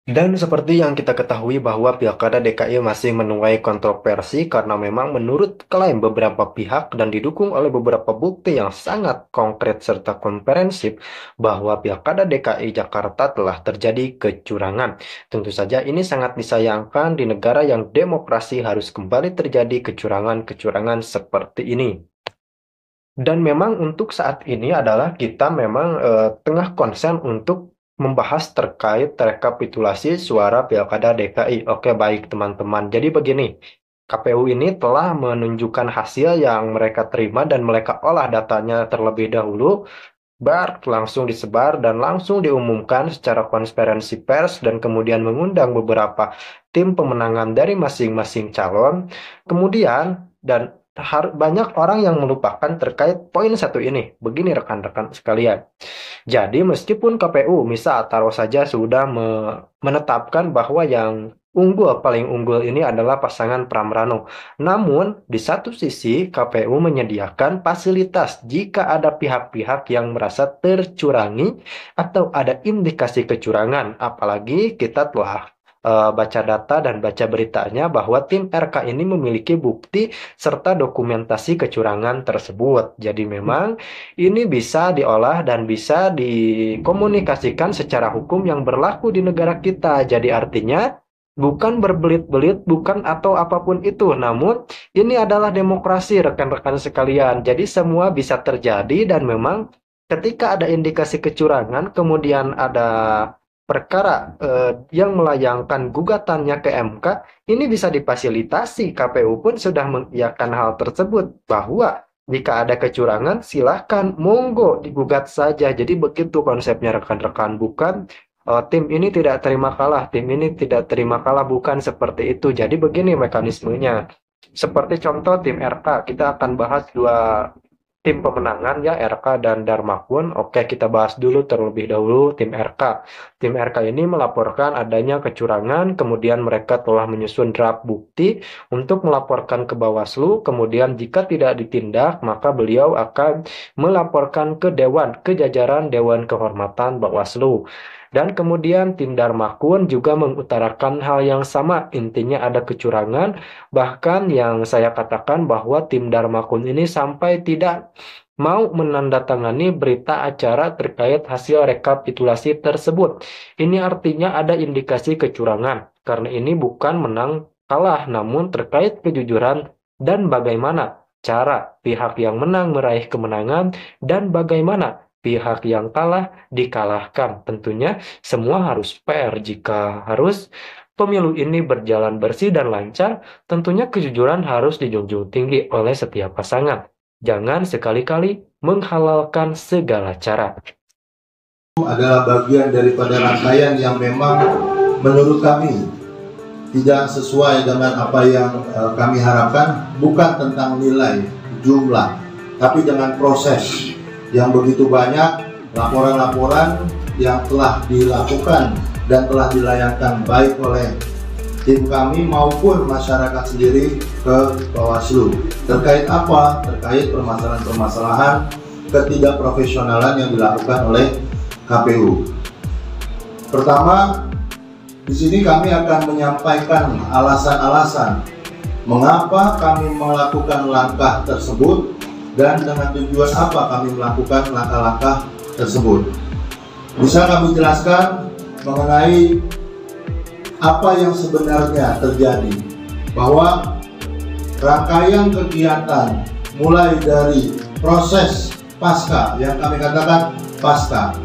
Dan seperti yang kita ketahui bahwa Pilkada DKI masih menuai kontroversi karena memang menurut klaim beberapa pihak dan didukung oleh beberapa bukti yang sangat konkret serta komprehensif bahwa Pilkada DKI Jakarta telah terjadi kecurangan. Tentu saja ini sangat disayangkan di negara yang demokrasi harus kembali terjadi kecurangan-kecurangan seperti ini. Dan memang untuk saat ini adalah kita memang tengah konsen untuk membahas terkait rekapitulasi suara Pilkada DKI. Oke, baik teman-teman. Jadi begini, KPU ini telah menunjukkan hasil yang mereka terima dan mereka olah datanya terlebih dahulu, langsung disebar dan langsung diumumkan secara konferensi pers dan kemudian mengundang beberapa tim pemenangan dari masing-masing calon. Kemudian dan banyak orang yang melupakan terkait poin satu ini. Begini rekan-rekan sekalian. Jadi meskipun KPU misal taruh saja sudah menetapkan bahwa yang paling unggul ini adalah pasangan Pramrano. Namun di satu sisi KPU menyediakan fasilitas jika ada pihak-pihak yang merasa tercurangi atau ada indikasi kecurangan. Apalagi kita telah baca data dan baca beritanya bahwa tim RK ini memiliki bukti serta dokumentasi kecurangan tersebut. Jadi memang ini bisa diolah dan bisa dikomunikasikan secara hukum yang berlaku di negara kita. Jadi artinya bukan berbelit-belit, bukan atau apapun itu. Namun ini adalah demokrasi rekan-rekan sekalian. Jadi semua bisa terjadi dan memang ketika ada indikasi kecurangan, kemudian ada perkara yang melayangkan gugatannya ke MK, ini bisa difasilitasi. KPU pun sudah mengiyakan hal tersebut bahwa jika ada kecurangan silahkan monggo digugat saja. Jadi begitu konsepnya rekan-rekan, bukan tim ini tidak terima kalah, tim ini tidak terima kalah, bukan seperti itu. Jadi begini mekanismenya. Seperti contoh tim RK, kita akan bahas dua tim pemenangan ya, RK dan Darmakun. Oke, kita bahas dulu terlebih dahulu tim RK. Tim RK ini melaporkan adanya kecurangan, kemudian mereka telah menyusun draft bukti untuk melaporkan ke Bawaslu, kemudian jika tidak ditindak, maka beliau akan melaporkan ke Dewan, ke jajaran Dewan Kehormatan Bawaslu. Dan kemudian tim Darmakun juga mengutarakan hal yang sama, intinya ada kecurangan. Bahkan yang saya katakan bahwa tim Darmakun ini sampai tidak mau menandatangani berita acara terkait hasil rekapitulasi tersebut. Ini artinya ada indikasi kecurangan, karena ini bukan menang kalah, namun terkait kejujuran dan bagaimana cara pihak yang menang meraih kemenangan dan bagaimana pihak yang kalah dikalahkan. Tentunya semua harus fair. Jika harus pemilu ini berjalan bersih dan lancar, tentunya kejujuran harus dijunjung tinggi oleh setiap pasangan. Jangan sekali-kali menghalalkan segala cara. Adalah bagian daripada rangkaian yang memang menurut kami tidak sesuai dengan apa yang kami harapkan, bukan tentang nilai, jumlah, tapi dengan proses yang begitu banyak, laporan-laporan yang telah dilakukan dan telah dilayangkan baik oleh tim kami maupun masyarakat sendiri ke Bawaslu. Terkait apa? Terkait permasalahan-permasalahan ketidakprofesionalan yang dilakukan oleh KPU. Pertama, di sini kami akan menyampaikan alasan-alasan mengapa kami melakukan langkah tersebut dan dengan tujuan apa kami melakukan langkah-langkah tersebut. Bisa kami jelaskan mengenai apa yang sebenarnya terjadi, bahwa rangkaian kegiatan mulai dari proses pasca, yang kami katakan pasca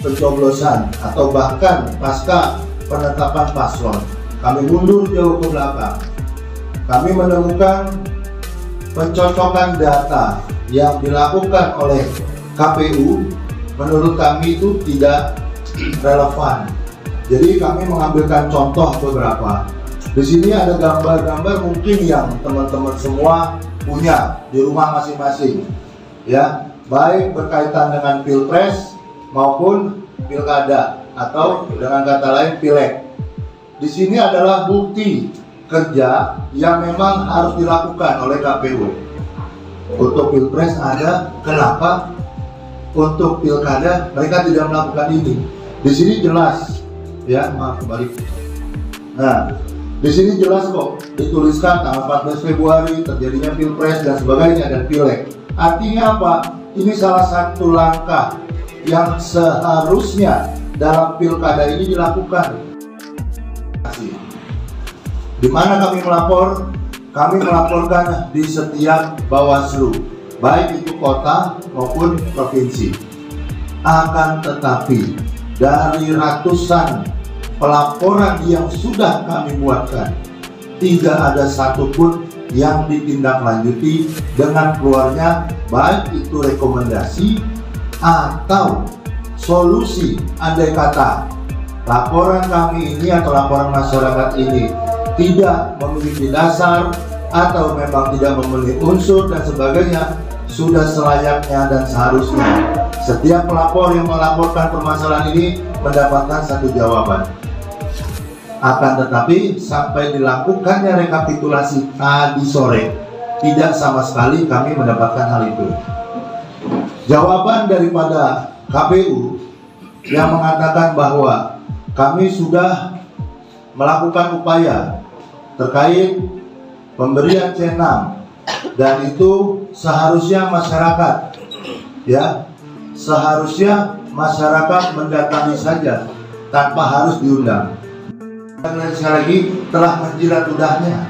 pencoblosan atau bahkan pasca penetapan paslon, kami mundur jauh ke belakang. Kami menemukan pencocokan data yang dilakukan oleh KPU menurut kami itu tidak relevan. Jadi kami mengambilkan contoh beberapa. Di sini ada gambar-gambar mungkin yang teman-teman semua punya di rumah masing-masing, ya, baik berkaitan dengan pilpres maupun pilkada atau dengan kata lain pileg. Di sini adalah bukti kerja yang memang harus dilakukan oleh KPU. Untuk pilpres ada, kenapa untuk pilkada mereka tidak melakukan ini? Di sini jelas, ya maaf kembali. Nah, di sini jelas kok dituliskan tanggal 14 Februari terjadinya Pilpres dan sebagainya dan Pileg. Artinya apa? Ini salah satu langkah yang seharusnya dalam pilkada ini dilakukan. Di mana kami melapor? Kami melaporkan di setiap Bawaslu, baik itu kota maupun provinsi. Akan tetapi dari ratusan pelaporan yang sudah kami buatkan, tidak ada satupun yang ditindaklanjuti dengan keluarnya baik itu rekomendasi atau solusi. Andai kata laporan kami ini atau laporan masyarakat ini tidak memiliki dasar atau memang tidak memenuhi unsur dan sebagainya, sudah selayaknya dan seharusnya setiap pelapor yang melaporkan permasalahan ini mendapatkan satu jawaban. Akan tetapi sampai dilakukannya rekapitulasi tadi sore, tidak sama sekali kami mendapatkan hal itu. Jawaban daripada KPU yang mengatakan bahwa kami sudah melakukan upaya terkait pemberian C6 dan itu seharusnya masyarakat, ya, seharusnya masyarakat mendatangi saja tanpa harus diundang. Dan sekali lagi telah menjilat ludahnya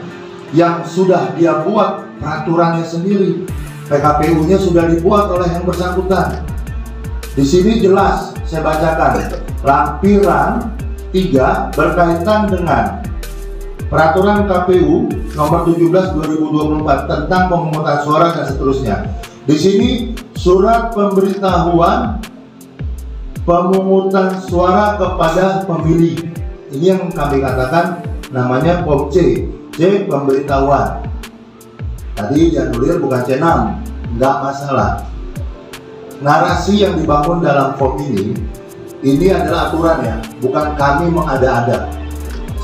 yang sudah dia buat peraturannya sendiri. PKPU-nya sudah dibuat oleh yang bersangkutan. Di sini jelas saya bacakan lampiran 3 berkaitan dengan peraturan KPU nomor 17/2024 tentang pemungutan suara dan seterusnya. Di sini surat pemberitahuan pemungutan suara kepada pemilih. Ini yang kami katakan namanya form C pemberitahuan. Tadi dianulir bukan C6, nggak masalah. Narasi yang dibangun dalam form ini adalah aturannya, bukan kami mengada-ada.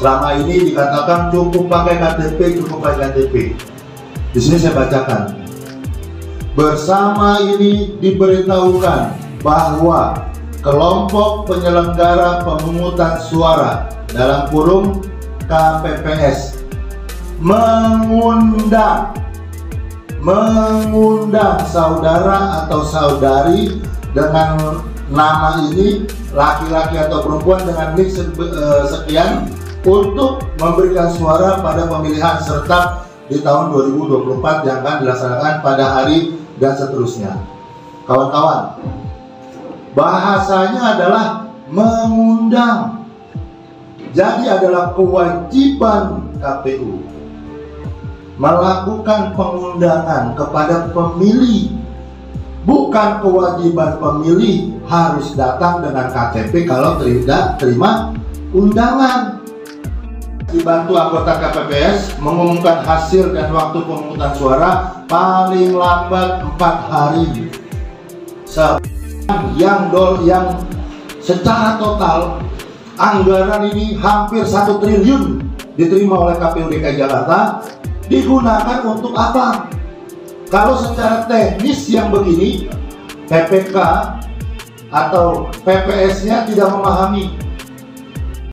Selama ini dikatakan cukup pakai KTP, cukup pakai KTP. Di sini saya bacakan. Bersama ini diberitahukan bahwa kelompok penyelenggara pemungutan suara dalam kurung KPPS mengundang saudara atau saudari dengan nama ini, laki-laki atau perempuan dengan nik sekian, untuk memberikan suara pada pemilihan serentak di tahun 2024 yang akan dilaksanakan pada hari dan seterusnya. Kawan-kawan, bahasanya adalah mengundang. Jadi adalah kewajiban KPU melakukan pengundangan kepada pemilih. Bukan kewajiban pemilih harus datang dengan KTP kalau tidak terima undangan. Dibantu anggota KPPS mengumumkan hasil dan waktu pemungutan suara paling lambat 4 hari. Yang secara total anggaran ini hampir 1 triliun diterima oleh KPU DKI Jakarta, digunakan untuk apa? Kalau secara teknis yang begini, PPK atau PPS-nya tidak memahami